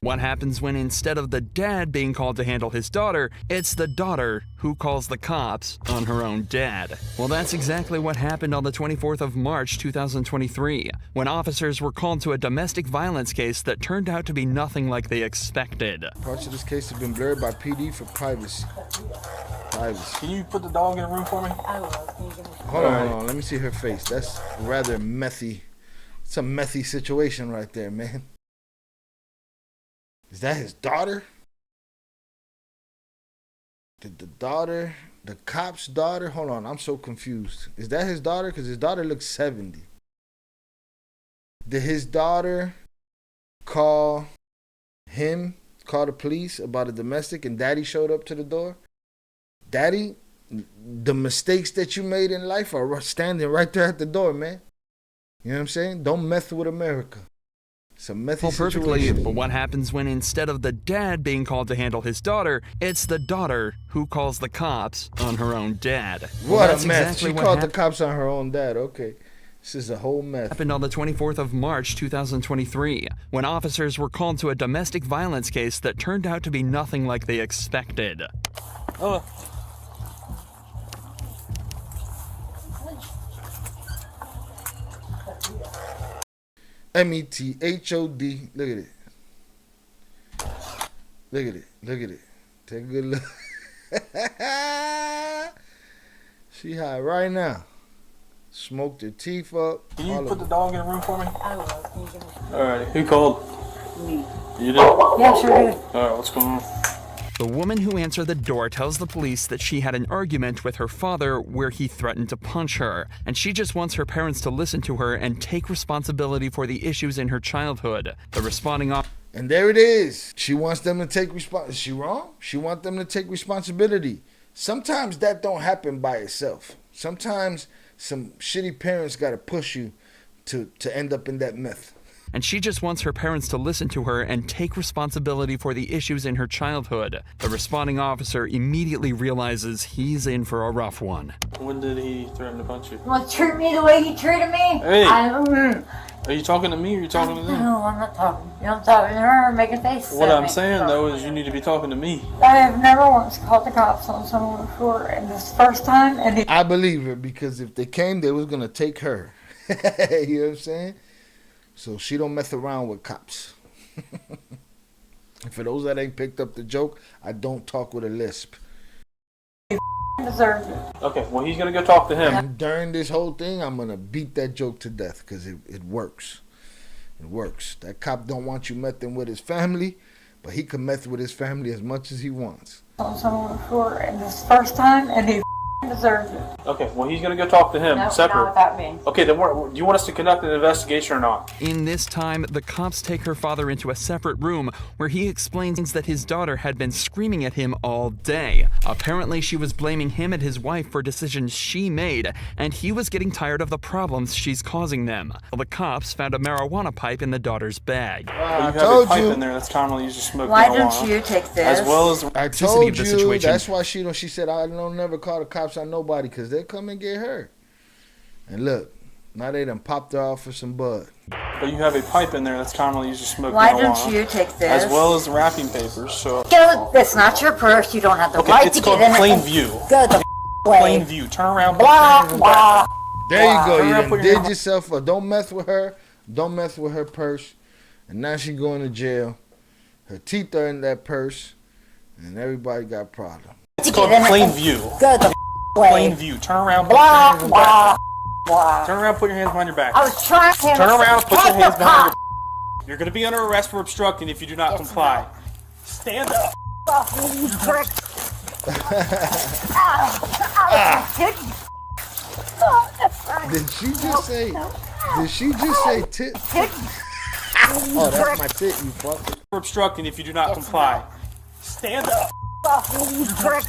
What happens when instead of the dad being called to handle his daughter, it's the daughter who calls the cops on her own dad? Well, that's exactly what happened on the 24th of March 2023, when officers were called to a domestic violence case that turned out to be nothing like they expected. Parts of this case have been blurred by PD for privacy. Can you put the dog in a room for me? Hold on. Let me see her face. That's rather methy. It's a methy situation right there, man. Is that his daughter? Did the cop's daughter? Hold on, I'm so confused. Is that his daughter? Because his daughter looks 70. Did his daughter call the police about a domestic and daddy showed up to the door? Daddy, the mistakes that you made in life are standing right there at the door, man. You know what I'm saying? Don't mess with America. It's a messy situation. But what happens when instead of the dad being called to handle his daughter, it's the daughter who calls the cops on her own dad? What a mess. She called the cops on her own dad. Okay. This is a whole mess. Happened on the 24th of March 2023, when officers were called to a domestic violence case that turned out to be nothing like they expected. METHOD. Look at it. Look at it. Look at it. Take a good look. She high right now. Smoked her teeth up. Can you put the dog in a room for me? I will. Alright, who called? Me. You did? Yeah, sure did. Alright, what's going on? The woman who answered the door tells the police that she had an argument with her father where he threatened to punch her, and she just wants her parents to listen to her and take responsibility for the issues in her childhood. The responding officer. And there it is. She wants them to take responsibility. Is she wrong? She wants them to take responsibility. Sometimes that don't happen by itself. Sometimes some shitty parents got to push you to end up in that mess. And she just wants her parents to listen to her and take responsibility for the issues in her childhood. The responding officer immediately realizes he's in for a rough one. When did he threaten to punch you? Well, treat me the way he treated me. Hey! Are you talking to me or are you talking to them? No, I'm not talking. You know, I'm talking to her, making faces What at I'm me. saying, though, is you need to be talking to me. I have never once called the cops on someone before, and this first time, and I believe her, because if they came, they was going to take her. You know what I'm saying? So she don't mess around with cops. And for those that ain't picked up the joke, I don't talk with a lisp. deserved it. Okay, well, he's going to go talk to him. And during this whole thing, I'm going to beat that joke to death because it works. It works. That cop don't want you messing with his family, but he can mess with his family as much as he wants. On someone before, and this first time, and he deserved it. Okay, well, he's going to go talk to him. No, separate. not without me. Okay, then do you want us to conduct an investigation or not? In this time, the cops take her father into a separate room where he explains that his daughter had been screaming at him all day. Apparently, she was blaming him and his wife for decisions she made, and he was getting tired of the problems she's causing them. The cops found a marijuana pipe in the daughter's bag. You have a pipe in there that's commonly used to smoke Why marijuana. don't you take this? As well as I toxicity told of the you, situation. that's why she said, I don't never call the cops on nobody because they come and get her. And look, now they done popped her off for some bud. But you have a pipe in there that's commonly used to smoke Why marijuana. don't you take this? As well as the wrapping papers, so... Go, it's not your purse. You don't have the Okay, right it's to called get in plain it. view. Go the way. Plain view. Turn around. Blah, blah. There you go. Hurry You up done with your did hand. yourself a don't mess with her. Don't mess with her purse. And now she going to jail. Her teeth are in that purse. And everybody got problems. It's called plain view. Go the way. Plain view. Turn around. Blah, Put your hands blah, blah. Turn around. Put your hands behind your back. I was trying to... Turn around. Put your Take hands the behind cop. your... You're going to be under arrest for obstructing if you do not Yes, comply. ma'am. Stand up. Off me, you prick. That's right. Did she just say? Did she just say tit? Oh, that's my tit, you fuck. For obstructing if you do not Yes, comply. Stand up. Off me, you prick.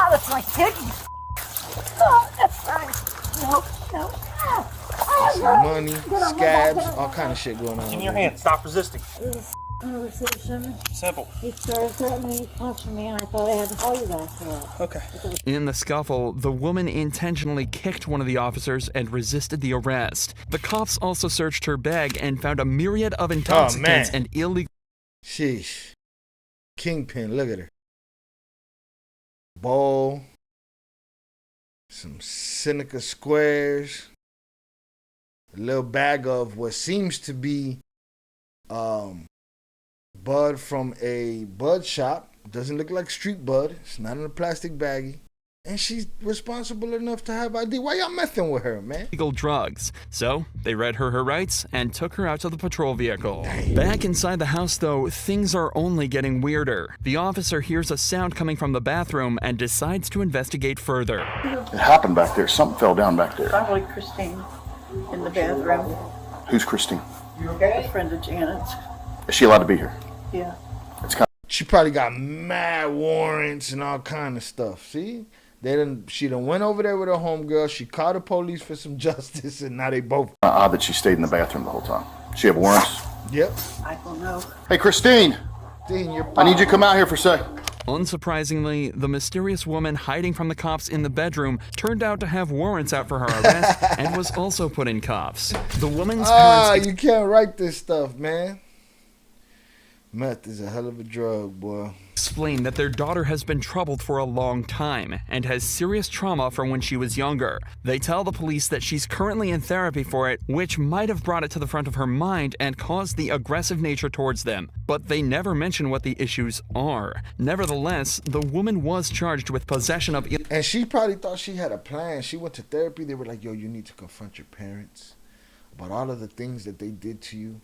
That's my kidney. That's right. No. Some money, scabs, all kind of shit going on. Give me your hand. Stop resisting. Conversation. Simple. He started threatening me, punching me, and I thought I had to call you guys for that. Okay. In the scuffle, the woman intentionally kicked one of the officers and resisted the arrest. The cops also searched her bag and found a myriad of intoxicants and illegal. Sheesh. Kingpin, look at her. Bowl. Some Seneca squares. A little bag of what seems to be bud from a bud shop. Doesn't look like street bud. It's not in a plastic baggie. And she's responsible enough to have ID. Why y'all messing with her, man? Illegal drugs. So they read her rights and took her out to the patrol vehicle. Back inside the house, though, things are only getting weirder. The officer hears a sound coming from the bathroom and decides to investigate further. It happened back there. Something fell down back there. Probably Christine in the bathroom. Who's Christine? A friend of Janet's. Is she allowed to be here? Yeah. It's kind She probably got mad warrants and all kind of stuff. See? She done went over there with her homegirl. She called the police for some justice, and now they both. of odd that she stayed in the bathroom the whole time. She have warrants? Yep. I don't know. Hey, Christine! Dean, I need you to come out here for a sec. Unsurprisingly, the mysterious woman hiding from the cops in the bedroom turned out to have warrants out for her arrest and was also put in cuffs. The woman's parents You can't write this stuff, man. Meth is a hell of a drug, boy. explained that their daughter has been troubled for a long time and has serious trauma from when she was younger. They tell the police that she's currently in therapy for it, which might have brought it to the front of her mind and caused the aggressive nature towards them. But they never mention what the issues are. Nevertheless, the woman was charged with possession of... And she probably thought she had a plan. She went to therapy. They were like, yo, you need to confront your parents about all of the things that they did to you.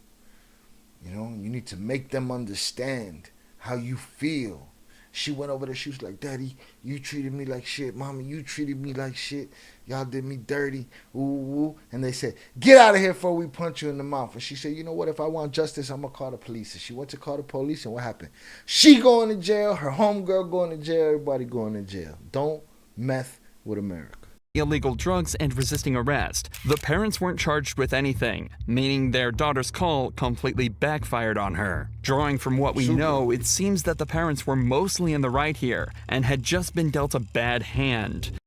You know, you need to make them understand how you feel. She went over there. She was like, Daddy, you treated me like shit. Mommy, you treated me like shit. Y'all did me dirty. Ooh, ooh. And they said, get out of here before we punch you in the mouth. And she said, you know what? If I want justice, I'm going to call the police. And she went to call the police. And what happened? She going to jail. Her homegirl going to jail. Everybody going to jail. Don't mess with America. illegal drugs and resisting arrest. The parents weren't charged with anything, meaning their daughter's call completely backfired on her. Drawing from what we know, it seems that the parents were mostly in the right here and had just been dealt a bad hand.